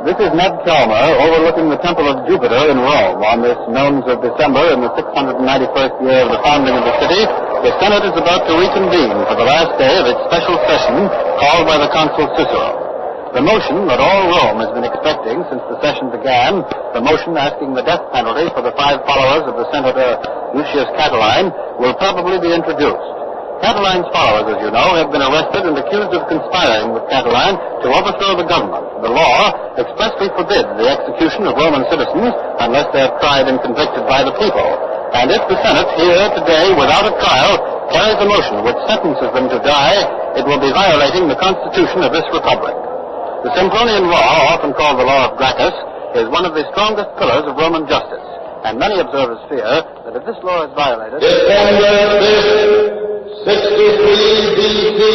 This is Ned Kelmer overlooking the Temple of Jupiter in Rome on this nones of December in the 691st year of the founding of the city. The Senate is about to reconvene for the last day of its special session called by the Consul Cicero. The motion that all Rome has been expecting since the session began, the motion asking the death penalty for the 5 followers of the Senator Lucius Cataline, will probably be introduced. Cataline's followers, as you know, have been arrested and accused of conspiring with Cataline to overthrow the government. The law expressly forbids the execution of Roman citizens unless they are tried and convicted by the people. And if the Senate here today, without a trial, carries a motion which sentences them to die, it will be violating the Constitution of this republic. The Sempronian law, often called the law of Gracchus, is one of the strongest pillars of Roman justice. And many observers fear that if this law is violated... December 5th, 63 B.C.,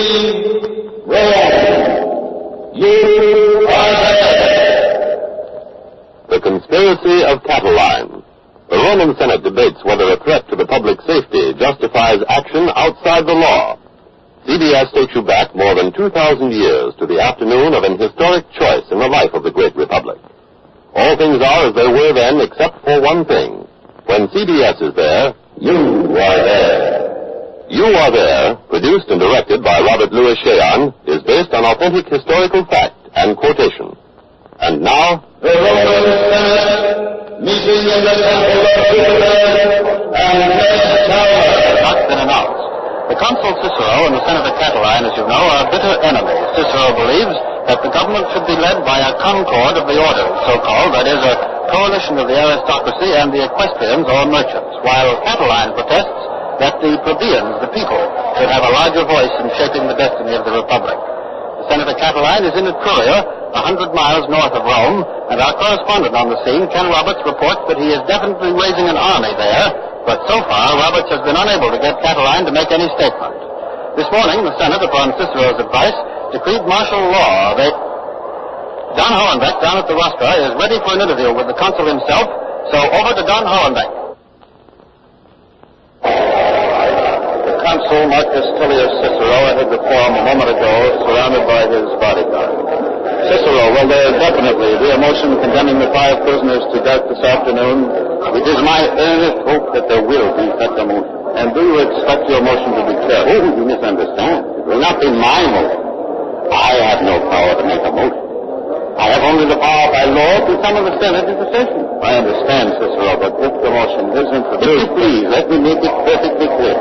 Rome, you are there. The Conspiracy of Cataline. The Roman Senate debates whether a threat to the public safety justifies action outside the law. CBS takes you back more than 2,000 years to the afternoon of an historic choice in the life of the great republic. All things are as they were then, except for one thing. When CBS is there, you are there. You Are There, produced and directed by Robert Louis Cheon, is based on authentic historical fact and quotation. And now, the Roman Senate meeting in the Temple of Jupiter and Ned Kelmer. Not been announced. The Consul Cicero and the Senator Cataline, as you know, are bitter enemies. Cicero believes that the government should be led by a concord of the orders, so-called, that is, a coalition of the aristocracy and the equestrians or merchants, while Cataline protests that the plebeians, the people, should have a larger voice in shaping the destiny of the republic. The Senator Cataline is in Etruria, 100 miles north of Rome, and our correspondent on the scene, Ken Roberts, reports that he is definitely raising an army there. But so far, Roberts has been unable to get Cataline to make any statement. This morning, the Senate, upon Cicero's advice, decreed martial law. Don Hohenbeck, down at the rostra, is ready for an interview with the consul himself, so over to Don Hohenbeck. The consul, Marcus Tullius Cicero, entered the forum a moment ago, surrounded by his bodyguard. Cicero, will there definitely be a motion condemning the 5 prisoners to death this afternoon? It is my earnest hope that there will be such a motion. And do you expect your motion to be carried? Oh, you misunderstand. It will not be my motion. I have no power to make a motion. I have only the power by law to summon the Senate into session. I understand, Cicero, but if the motion is introduced... If you please, let me make it perfectly clear.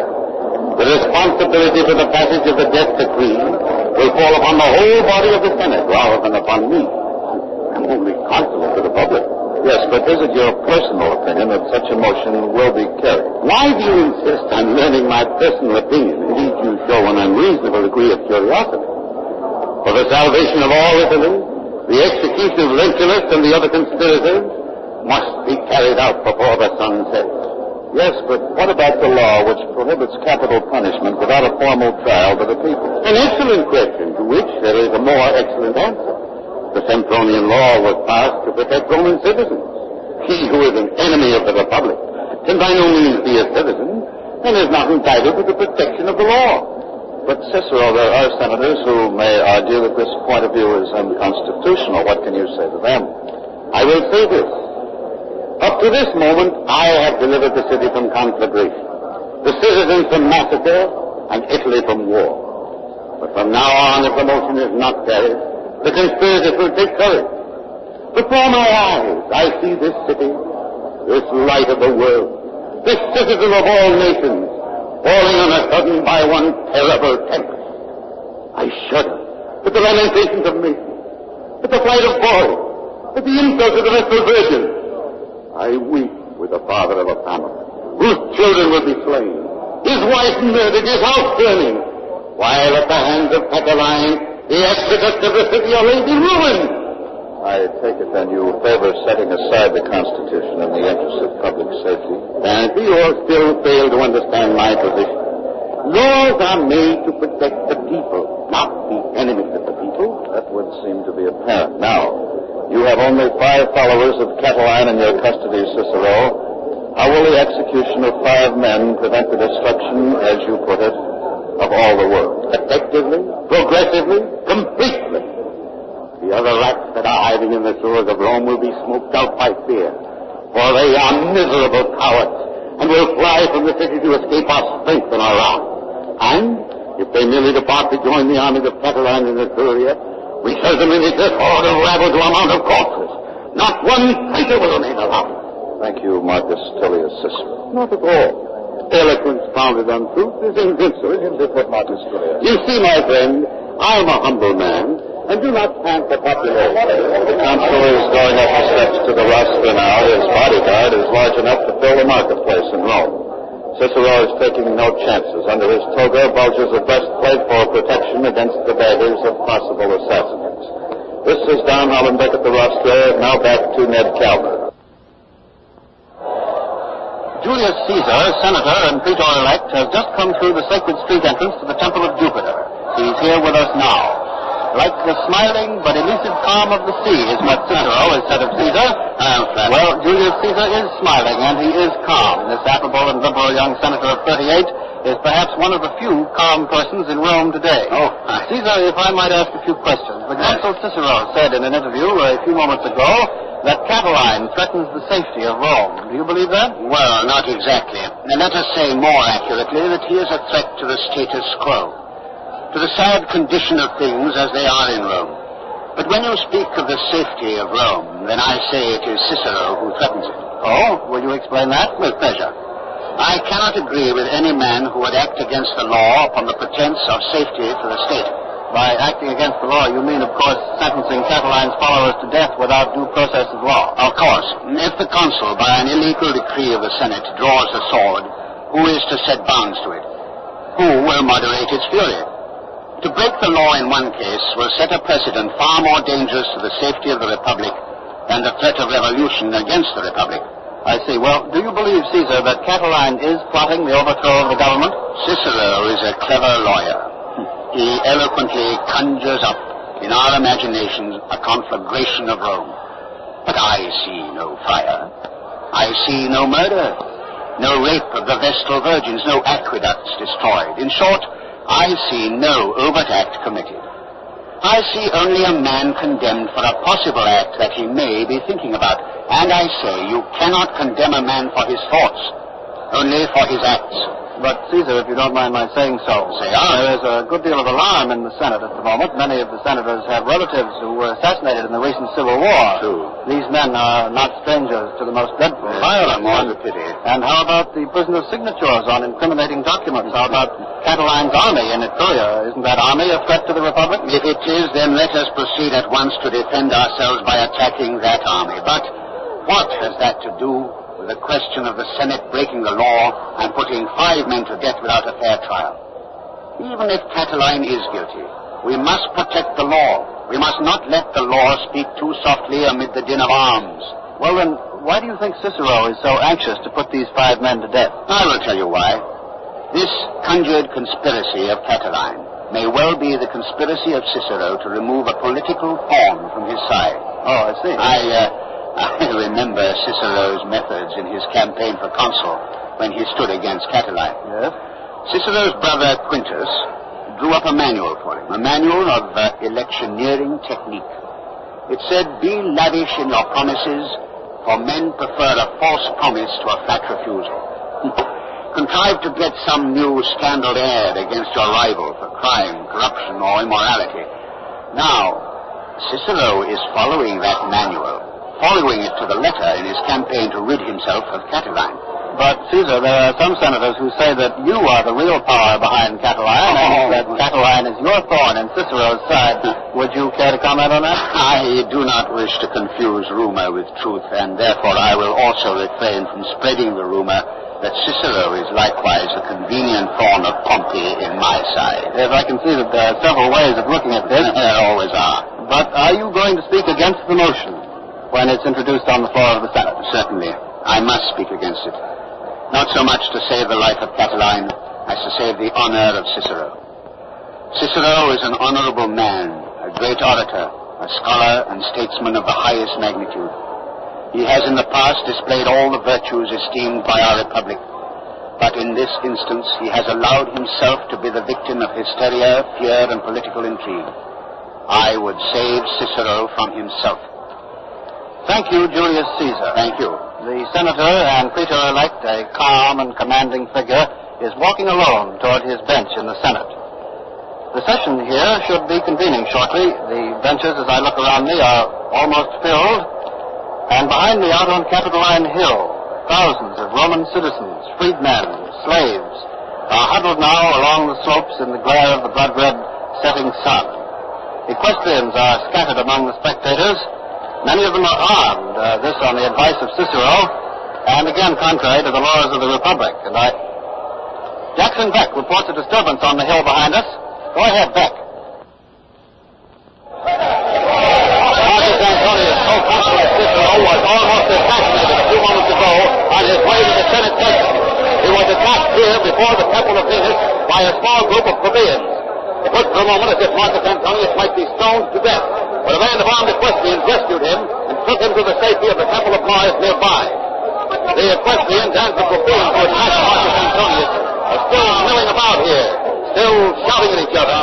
The responsibility for the passage of the death decree will fall upon the whole body of the Senate rather than upon me. I'm only consul to the public. Yes, but is it your personal opinion that such a motion will be carried? Why do you insist on learning my personal opinion? Indeed, you show an unreasonable degree of curiosity. For the salvation of all Italy, the execution of Lentulus and the other conspirators must be carried out before the sun sets. Yes, but what about the law which prohibits capital punishment without a formal trial to the people? An excellent question, to which there is a more excellent answer. The Sempronian law was passed to protect Roman citizens. He who is an enemy of the Republic can by no means be a citizen and is not entitled to the protection of the law. But, Cicero, there are senators who may argue that this point of view is unconstitutional. What can you say to them? I will say this. Up to this moment, I have delivered the city from conflagration, the citizens from massacre, and Italy from war. But from now on, if the motion is not carried, the conspirators will take courage. Before my eyes, I see this city, this light of the world, this citizen of all nations, falling on a sudden by one terrible tempest. I shudder at the lamentations of nations, at the flight of boys, at the insults of the vestal virgins. I weep with the father of a family, whose children will be slain, his wife murdered, his house burning, while at the hands of Cataline, the exodus of the city are laid in ruin. I take it then you favor setting aside the Constitution in the interest of public safety. And you all still fail to understand my position. Laws are made to protect the people, not the enemies of the people. That would seem to be apparent. Now, you have only 5 followers of Cataline in your custody, Cicero. How will the execution of 5 men prevent the destruction, as you put it, of all the world? Effectively, progressively, completely. The other rats that are hiding in the sewers of Rome will be smoked out by fear, for they are miserable cowards, and will fly from the city to escape our strength and our wrath. And if they merely depart to join the armies of Cataline in Etruria, we shall diminish this horde of rabble to a amount of corpses. Not one traitor will remain alive. Thank you, Marcus Tullius Cicero. Not at all. Eloquence founded on truth is invincible, isn't it, Marcus Tullius? You see, my friend, I am a humble man, and do not stand for popularity. The consul is going up the steps to the rostra now. His bodyguard is large enough to fill the marketplace in Rome. Cicero is taking no chances. Under his toga bulges a breastplate for protection against the daggers of possible assassins. This is Don Hollenbeck at the rostra. Now back to Ned Calmer. Julius Caesar, senator and praetor-elect, has just come through the sacred street entrance to the Temple of Jupiter. He's here with us now. Like the smiling but elusive calm of the sea is what Cicero has said of Caesar. Well, Julius Caesar is smiling, and he is calm. This affable and liberal young senator of 38 is perhaps one of the few calm persons in Rome today. Caesar, if I might ask a few questions. The consul Cicero said in an interview a few moments ago that Cataline threatens the safety of Rome. Do you believe that? Well, not exactly. Let us say more accurately that he is a threat to the status quo, to the sad condition of things as they are in Rome. But when you speak of the safety of Rome, then I say it is Cicero who threatens it. Oh, will you explain that? With pleasure. I cannot agree with any man who would act against the law upon the pretense of safety for the state. By acting against the law, you mean, of course, sentencing Catiline's followers to death without due process of law. Of course. If the consul, by an illegal decree of the Senate, draws the sword, who is to set bounds to it? Who will moderate its fury? To break the law in one case will set a precedent far more dangerous to the safety of the Republic than the threat of revolution against the Republic. I see. Well, do you believe, Caesar, that Cataline is plotting the overthrow of the government? Cicero is a clever lawyer. He eloquently conjures up in our imaginations a conflagration of Rome. But I see no fire. I see no murder, no rape of the Vestal Virgins, no aqueducts destroyed. In short, I see no overt act committed. I see only a man condemned for a possible act that he may be thinking about. And I say you cannot condemn a man for his thoughts, only for his acts. But, Caesar, if you don't mind my saying so, there is a good deal of alarm in the Senate at the moment. Many of the senators have relatives who were assassinated in the recent Civil War. True. These men are not strangers to the most dreadful violence. More the pity. And how about the prisoner's signatures on incriminating documents? How about Catiline's army in Etruria? Isn't that army a threat to the Republic? If it is, then let us proceed at once to defend ourselves by attacking that army. But what has that to do with the question of the Senate breaking the law and putting 5 men to death without a fair trial? Even if Cataline is guilty, we must protect the law. We must not let the law speak too softly amid the din of arms. Well, then, why do you think Cicero is so anxious to put these 5 men to death? I will tell you why. This conjured conspiracy of Cataline may well be the conspiracy of Cicero to remove a political pawn from his side. Oh, I see. I remember Cicero's methods in his campaign for consul when he stood against Cataline. Yes? Cicero's brother Quintus drew up a manual for him, a manual of electioneering technique. It said, be lavish in your promises, for men prefer a false promise to a flat refusal. Contrive to get some new scandal aired against your rival for crime, corruption, or immorality. Now, Cicero is following that manual, following it to the letter in his campaign to rid himself of Cataline. But, Caesar, there are some senators who say that you are the real power behind Cataline, and that Cataline is your thorn in Cicero's side. Would you care to comment on that? I do not wish to confuse rumor with truth, and therefore I will also refrain from spreading the rumor that Cicero is likewise a convenient thorn of Pompey in my side. Yes, I can see that there are several ways of looking at this. There always are. But are you going to speak against the motion when it's introduced on the floor of the Senate? Certainly. I must speak against it. Not so much to save the life of Cataline as to save the honor of Cicero. Cicero is an honorable man, a great orator, a scholar and statesman of the highest magnitude. He has in the past displayed all the virtues esteemed by our Republic, but in this instance he has allowed himself to be the victim of hysteria, fear, and political intrigue. I would save Cicero from himself. Thank you, Julius Caesar. Thank you. The senator and praetor-elect, a calm and commanding figure, is walking alone toward his bench in the Senate. The session here should be convening shortly. The benches, as I look around me, are almost filled. And behind me, out on Capitoline Hill, thousands of Roman citizens, freedmen, slaves, are huddled now along the slopes in the glare of the blood-red setting sun. Equestrians are scattered among the spectators. Many of them are armed, this on the advice of Cicero, and again contrary to the laws of the Republic. And Jackson Beck reports a disturbance on the hill behind us. Go ahead, Beck. Marcus Antonius, co-consul of Cicero, was almost assassinated a few moments ago on his way to the Senate session. He was attacked here before the Temple of Venus by a small group of plebeians. It looked for a moment as if Marcus Antonius might be stoned to death, but a band of armed equestrians rescued him and took him to the safety of the Temple of Mars nearby. The equestrians and the plebeians who attacked Marcus Antonius are still milling about here, still shouting at each other.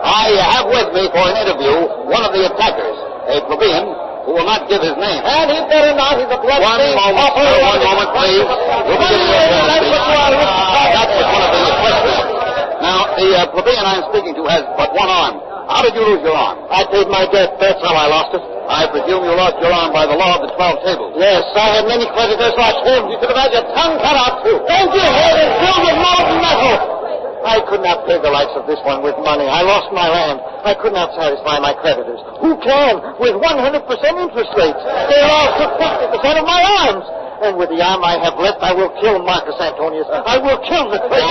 I have with me for an interview one of the attackers, a plebeian who will not give his name. And he'd better not. He's a blood-stained pauper. One moment, please. We'll be giving you a name. That's one of the equestrians. Now, the plebeian I'm speaking to has but one arm. How did you lose your arm? I paid my debt. That's how I lost it. I presume you lost your arm by the law of the 12 tables. Yes, I had many creditors like him. You could have had your tongue cut out, too. And your head is filled with molten metal. I could not pay the likes of this one with money. I lost my land. I could not satisfy my creditors. Who can? With 100% interest rates. They lost 50% of my arms. And with the arm I have left, I will kill Marcus Antonius. I will kill the traitor.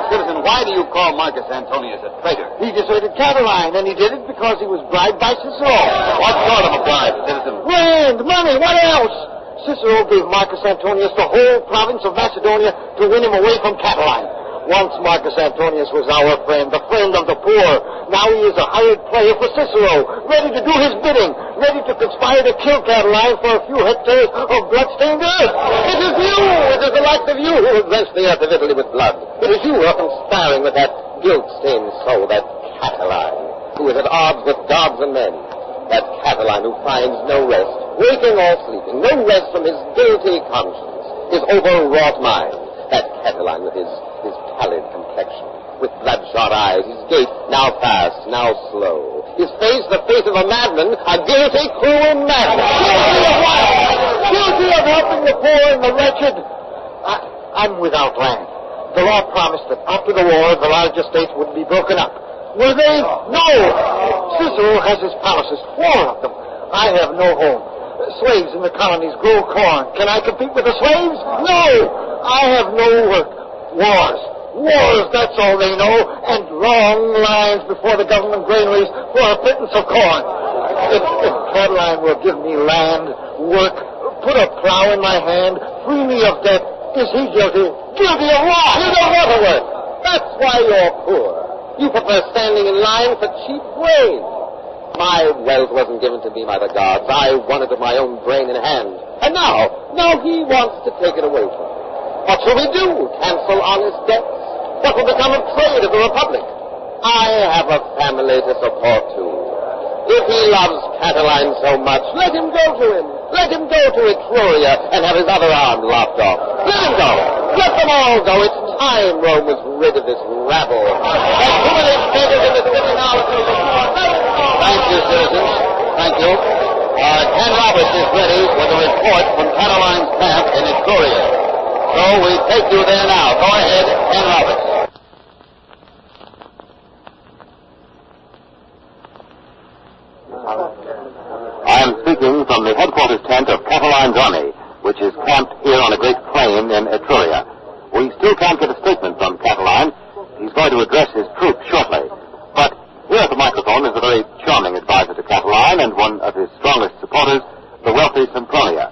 Citizen, why do you call Marcus Antonius a traitor? He deserted Cataline, and he did it because he was bribed by Cicero. What sort of a bribe, citizen? Land, money, what else? Cicero gave Marcus Antonius the whole province of Macedonia to win him away from Cataline. Once Marcus Antonius was our friend, the friend of the poor. Now he is a hired player for Cicero, ready to do his bidding, ready to conspire to kill Cataline for a few hectares of blood-stained earth. It is the likes of you who have drenched the earth of Italy with blood. It is you who are conspiring with that guilt-stained soul, that Cataline, who is at odds with gods and men. That Cataline who finds no rest, waking or sleeping, no rest from his guilty conscience, his overwrought mind. That Cataline with his pallid complexion, with bloodshot eyes, his gait now fast, now slow, his face the face of a madman, a guilty, cruel madman. Guilty of what? Guilty of helping the poor and the wretched. I'm without land. The law promised that after the war, the large estates would be broken up. Were they? No! Cicero has his palaces, 4 of them. I have no home. Slaves in the colonies grow corn. Can I compete with the slaves? No! I have no work. Wars, that's all they know. And long lines before the government granaries for a pittance of corn. If Cataline will give me land, work, put a plow in my hand, free me of debt, is he guilty? Guilty of what? You don't want to work. That's why you're poor. You prefer standing in line for cheap grain. My wealth wasn't given to me by the gods. I won it with my own brain and hand. And now he wants to take it away from me. What shall we do? Cancel honest debts? What will become of trade of the Republic? I have a family to support, too. If he loves Cataline so much, let him go to him. Let him go to Etruria and have his other arm lopped off. Let him go. Let them all go. It's time Rome was rid of this rabble. There's too many beggars in the city now. Thank you, citizens. Thank you. Ken Roberts is ready with a report from Cataline's camp in Etruria. So we take you there now. Go ahead, Ken Roberts. I am speaking from the headquarters tent of Cataline's army, which is camped here on a great plain in Etruria. We still can't get a statement from Cataline. He's going to address his troops shortly. But here at the microphone is a very charming advisor to Cataline and one of his strongest supporters, the wealthy Sempronia.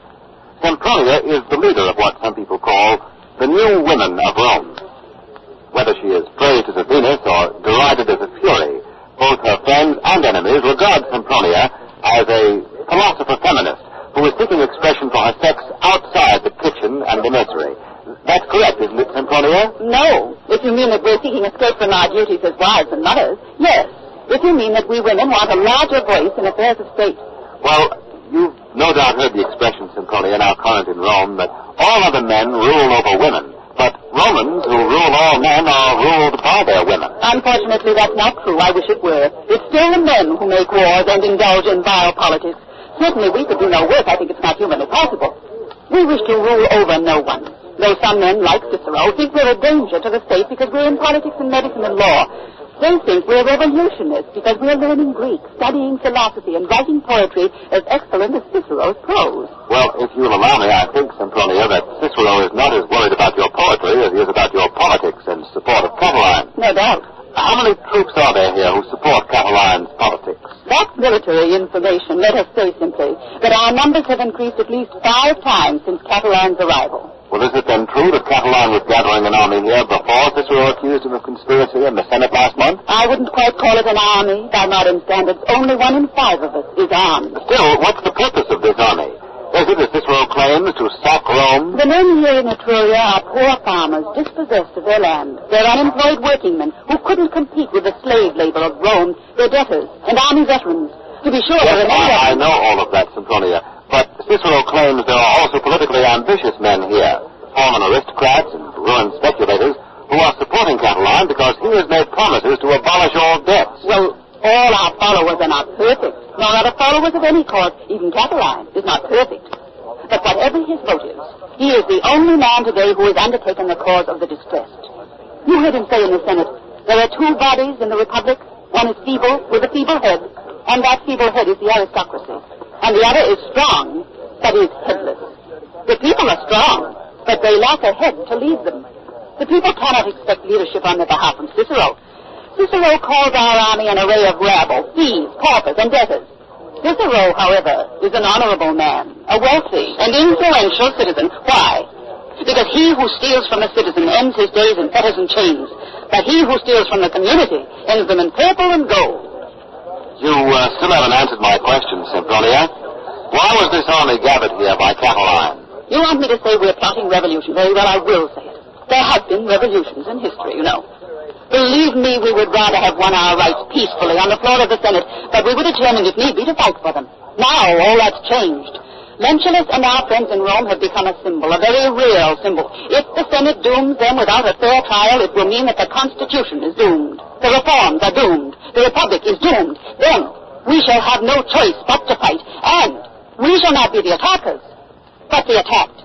Sempronia is the leader of what some people call the new women of Rome. Whether she is praised as a Venus or derided as a Fury, both her friends and enemies regard Sempronia as a philosopher feminist who is seeking expression for her sex outside the kitchen and the nursery. That's correct, isn't it, Sempronia? No. If you mean that we're seeking escape from our duties as wives and mothers, yes. take you mean that we women want a larger voice in affairs of state. Well, you've no doubt heard the expression, Sempronia, now current in Rome, that all other men rule over women. But Romans who rule all men are ruled by their women. Unfortunately, that's not true. I wish it were. It's still the men who make wars and indulge in vile politics. Certainly we could do no worse. I think it's not humanly possible. We wish to rule over no one. Though some men, like Cicero, think we're a danger to the state because we're in politics and medicine and law. They think we're revolutionists because we're learning Greek, studying philosophy, and writing poetry as excellent as Cicero's prose. Well, if you'll allow me, I think, Sempronia, that Cicero is not as worried about your poetry as he is about your politics and support of Cataline. No doubt. How many troops are there here who support Cataline's politics? That's military information, let us say simply, that our numbers have increased at least 5 times since Cataline's arrival. Well, is it then true that Cataline was gathering an army here before Cicero accused him of conspiracy in the Senate last month? I wouldn't quite call it an army. By modern standards, only 1 in 5 of us is armed. Still, what's the purpose of this army? Is it, as Cicero claims, to sack Rome? The men here in Etruria are poor farmers, dispossessed of their land. They're unemployed workingmen who couldn't compete with the slave labor of Rome. They're debtors and army veterans. To be sure, Yes, remember... I know all of that, Sempronia. But Cicero claims there are also politically ambitious men here, former aristocrats and ruined speculators, who are supporting Cataline because he has made promises to abolish all debts. Well, all our followers are not perfect, nor are the followers of any cause. Even Cataline is not perfect. But whatever his motives, he is the only man today who has undertaken the cause of the distressed. You heard him say in the Senate, there are 2 bodies in the Republic. One is feeble, with a feeble head, and that feeble head is the aristocracy. And the other is strong, but is headless. The people are strong, but they lack a head to lead them. The people cannot expect leadership on their behalf from Cicero. Cicero calls our army an array of rabble, thieves, paupers, and debtors. Cicero, however, is an honorable man, a wealthy and influential citizen. Why? Because he who steals from the citizen ends his days in fetters and chains, but he who steals from the community ends them in purple and gold. You still haven't answered my question, Sempronia. Why was this army gathered here by Cataline? You want me to say we're plotting revolution? Very well, I will say it. There have been revolutions in history, you know. Believe me, we would rather have won our rights peacefully on the floor of the Senate, but we were determined, if need be, to fight for them. Now, all that's changed. Lentulus and our friends in Rome have become a symbol, a very real symbol. If the Senate dooms them without a fair trial, it will mean that the Constitution is doomed. The reforms are doomed. The Republic is doomed. Then we shall have no choice but to fight, and we shall not be the attackers, but the attacked.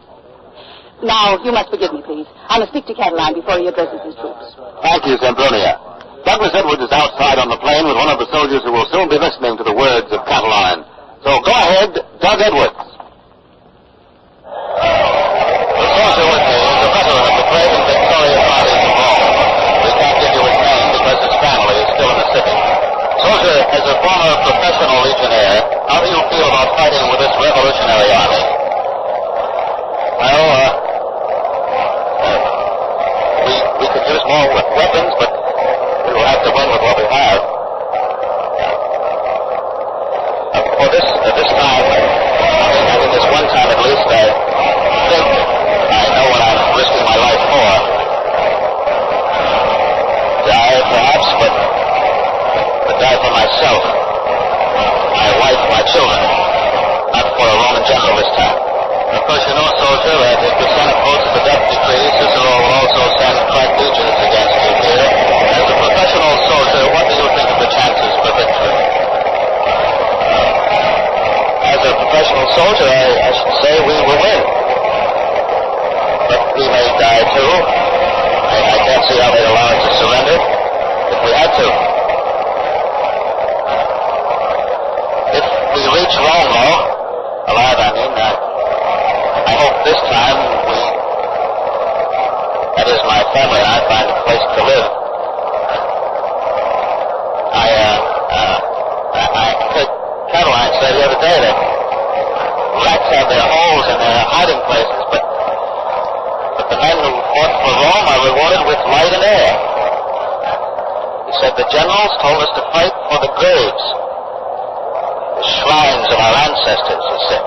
Now, you must forgive me, please. I must speak to Cataline before he addresses his troops. Thank you, Sempronia. Douglas Edwards is outside on the plain with one of the soldiers who will soon be listening to the words of Cataline. So go ahead, Doug Edwards. The soldier with me is a veteran of the great and victorious armies of Rome. We can't give you his name because his family is still in the city. Soldier, as a former professional legionnaire, how do you feel about fighting with this revolutionary army? Well, we could use more weapons, but we will have to win with what we have. For this time, I think this one time at least, I think I know what I'm risking my life for. Die, perhaps, but die for myself, my wife, my children, not for a Roman general this time. Of course, you know, soldier, that if the Senate votes the death decree, Cicero will also send crack legions against you here. As a professional soldier, what do you think of the chances for victory? As a professional soldier, I should say we will win. But we may die too. I can't see how they'd allow us to surrender if we had to. If we reach Rome, though, alive, I mean, I hope this time that is, my family and I find a place to live. I heard Cataline say the other day that rats have their holes in their hiding places, but the men who fought for Rome are rewarded with light and air. He said the generals told us to fight for the graves, the shrines of our ancestors, he said.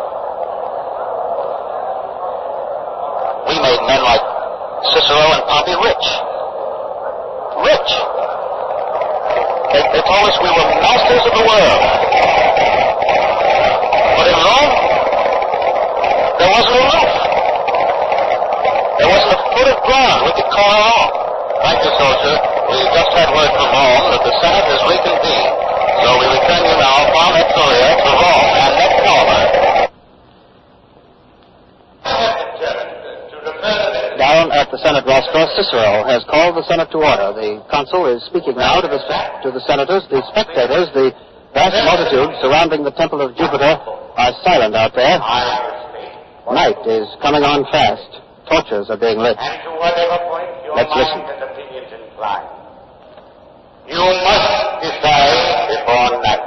We made men like Cicero and Pompey rich. Rich. They told us we were masters of the world. But in Rome, there wasn't a roof. There wasn't a foot of ground we could call our own. Thank you, soldier. We just had word from Rome that the Senate has reconvened. So we return you now from Etruria to Rome and next Norma. Down at the Senate rostrum, Cicero has called the Senate to order. The consul is speaking now to the senators. The spectators, the vast multitude surrounding the Temple of Jupiter, are silent out there. Night is coming on fast. Torches are being lit. And to whatever point your Let's mind listen. and opinions incline, you must decide before night.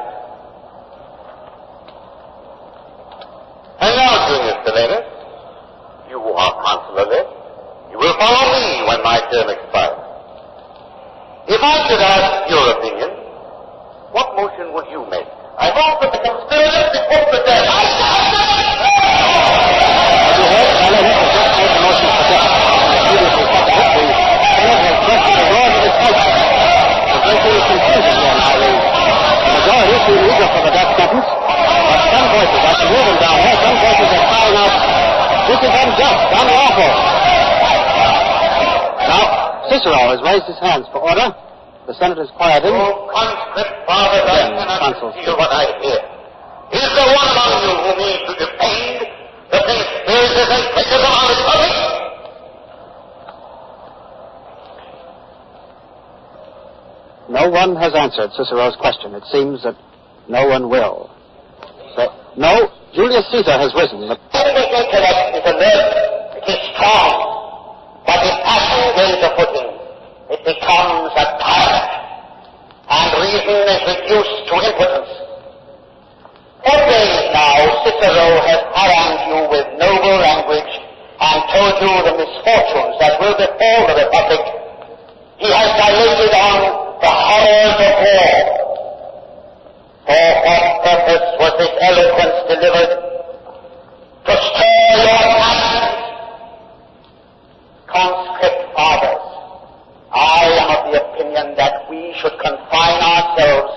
And now, Junior Stellatus, you are consular list. You will follow me when my term expires. If I should ask your opinion, what motion would you make? I hope that the conspirators be put to death. Cicero has raised his hands for order. The Senate is quieting. Oh, conscript fathers, I cannot conceal what I hear. Is there one among you who means to defend the conspirators and traitors of our republic? No one has answered Cicero's question. It seems that no one will. No, Julius Caesar has risen. The intellect is alert, it is strong. But if passion gains a footing, it becomes a tyrant, and reason is reduced to impotence. For days now, Cicero has harangued you with noble language and told you the misfortunes that will befall the Republic. He has dilated on the horrors of war. For what purpose was this eloquence delivered? To stir your passions. Conscript fathers, I am of the opinion that we should confine ourselves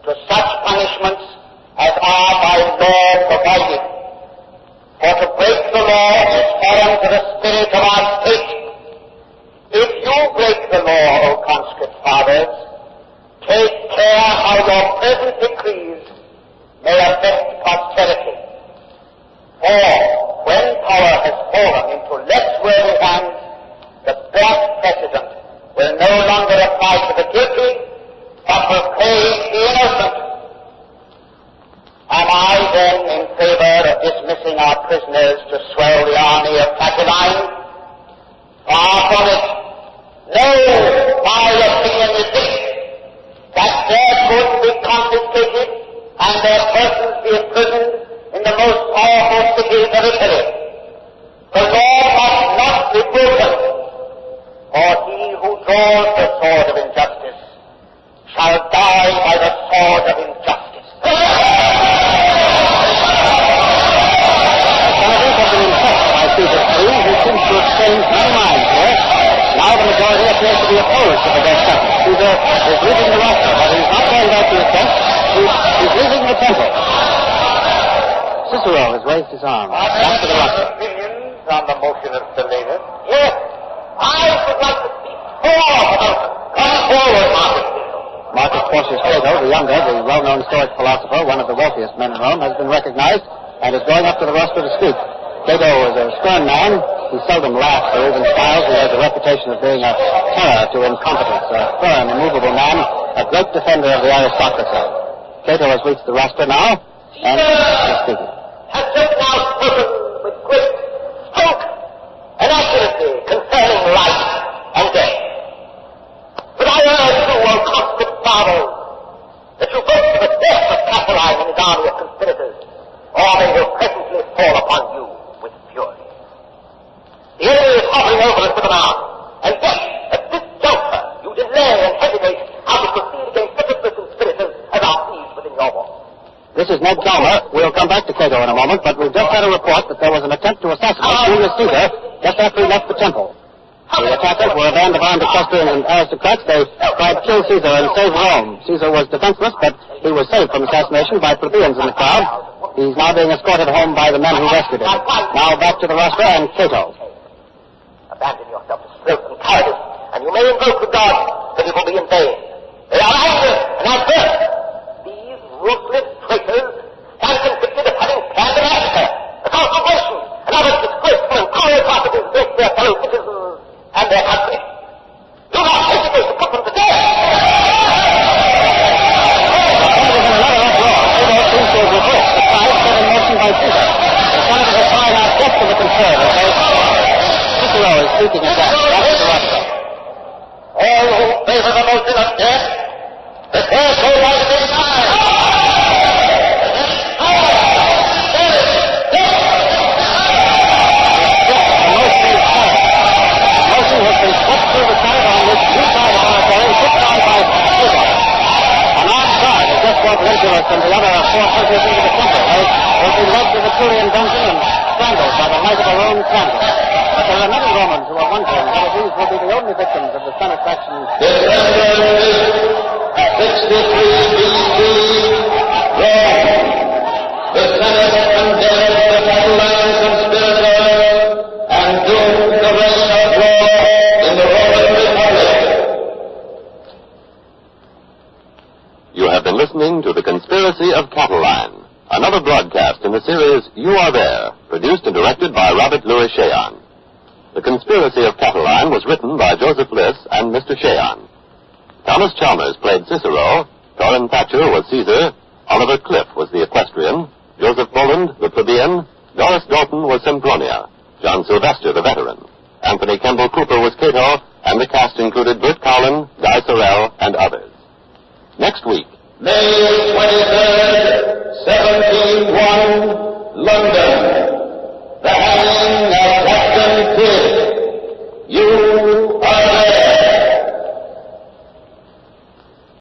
to such punishments as are by law provided. For to break the law is foreign to the spirit of our state. If you break the law, O conscript fathers, take care how your present decrees may affect posterity. For when power has fallen into less worthy hands, the bad precedent will no longer apply to the guilty, but will praise the innocent. Am I then in favor of dismissing our prisoners to swell the army of Cataline? Far from it. No, my opinion is this, that their goods be confiscated and their persons be imprisoned in the most powerful cities of Italy. The law must not be broken, for he who draws the sword of injustice shall die by the sword of injustice. Senators have been impressed by Caesar's plea, who seems to have changed many minds here. Now the majority appears to be opposed to the death sentence. Caesar is leaving the roster, but he's not going back to his bench. He's leaving the temple. Cicero has raised his arm. Back to the roster. Opinions on the motion of Stellatus? Yes, I would like to speak more about it. Come forward, Marcus. Marcus Porcius Cato, the younger, the well-known Stoic philosopher, one of the wealthiest men in Rome, has been recognized and is going up to the rostrum to speak. Cato is a stern man. He seldom laughs or even smiles. He has a reputation of being a terror to incompetence, a firm, immovable man, a great defender of the aristocracy. Cato has reached the rostrum now, and is speaking. Has just now spoken with great stroke and accuracy concerning life and death. But I urge you, O conscript fathers, that you vote for the death of Cataline and his army of conspirators, or they will presently fall upon you with fury. The enemy is hovering over us with an arm, and yet, at this juncture, you delay and hesitate how to proceed against such of the conspirators as are seized within your walls. This is Ned Chalmer. We'll come back to Cato in a moment, but we've just had a report that there was an attempt to assassinate Julius Caesar just after he left the temple. The attackers were a band of armed equestrians and aristocrats. They tried to kill Caesar and save Rome. Caesar was defenseless, but he was saved from assassination by plebeians in the crowd. He's now being escorted home by the men who rescued him. Now back to the rostra and Cato. Abandon yourself to sloth and cowardice, and you may invoke the gods, but it will be in vain. They are angry and adverse. These ruthless traitors stand convicted of having planned a massacre. The conflagration and other disgraceful and cruel atrocities against their fellow citizens and their country. Do not hesitate to put them to death. Speaking of that, all who favor the motion of death, declare so by the day time. The motion has been put through the Senate on which two sides of our authority put down by Caesar. An armed guard has just brought Lentulus and the other four prisoners into the temple. They will be led to the Turian dungeon and strangled by the light of a Roman candle. But there are many Romans who are wondering whether these will be the only victims of the Senate faction. December 63 B.C., Rome. The Senate condemned the Cataline conspirator and doomed the reign of law in the Roman Republic. You have been listening to The Conspiracy of Cataline, another broadcast in the series You Are There, produced and directed by Robert Louis Cheon. The Conspiracy of Cataline was written by Joseph Liss and Mr. Cheon. Thomas Chalmers played Cicero, Torrin Thatcher was Caesar, Oliver Cliff was the equestrian, Joseph Boland the plebeian, Doris Dalton was Sempronia, John Sylvester the veteran, Anthony Kemble Cooper was Cato, and the cast included Bert Cowlin, Guy Sorrell, and others. Next week, May 23rd, 1701, London.